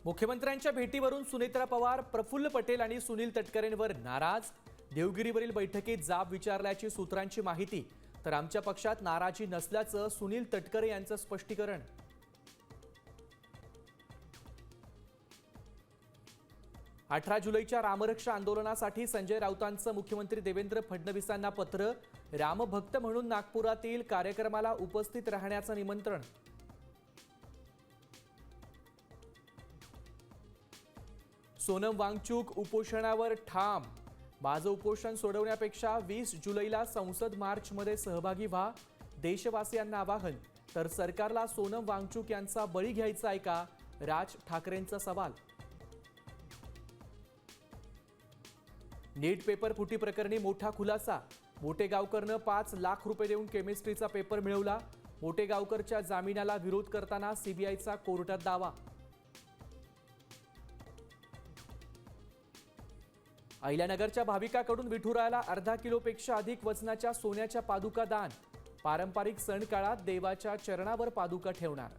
मुख्यमंत्र्यांच्या भेटीवरून सुनेत्रा पवार, प्रफुल्ल पटेल आणि सुनील तटकरेंवर नाराज. देवगिरीवरील बैठकीत जाब विचारल्याची सूत्रांची माहिती. तर आमच्या पक्षात नाराजी नसल्याचं सुनील तटकरे यांचं स्पष्टीकरण. अठरा जुलैच्या रामरक्षा आंदोलनासाठी संजय राऊतांचं मुख्यमंत्री देवेंद्र फडणवीसांना पत्र. रामभक्त म्हणून नागपुरातील कार्यक्रमाला उपस्थित राहण्याचं निमंत्रण. सोनम वांगचूक उपोषणावर ठाम. माझं उपोषण सोडवण्यापेक्षा 20 जुलैला संसद मार्चमध्ये सहभागी व्हा, देशवासियांना आवाहन. तर सरकारला सोनम वांगचूक यांचा बळी घ्यायचा आहे का, राज ठाकरेंचा सवाल. नीट पेपर फुटी प्रकरणी मोठा खुलासा. मोटेगावकरनं 5 लाख रुपये देऊन केमिस्ट्रीचा पेपर मिळवला. मोटेगावकरच्या जामिनाला विरोध करताना सीबीआयचा कोर्टात दावा. अहिल्यानगरच्या भाविकाकडून विठुरायाला अर्धा किलोपेक्षा अधिक वजनाच्या सोन्याच्या पादुका दान. पारंपरिक सण काळात देवाच्या चरणावर पादुका ठेवणार.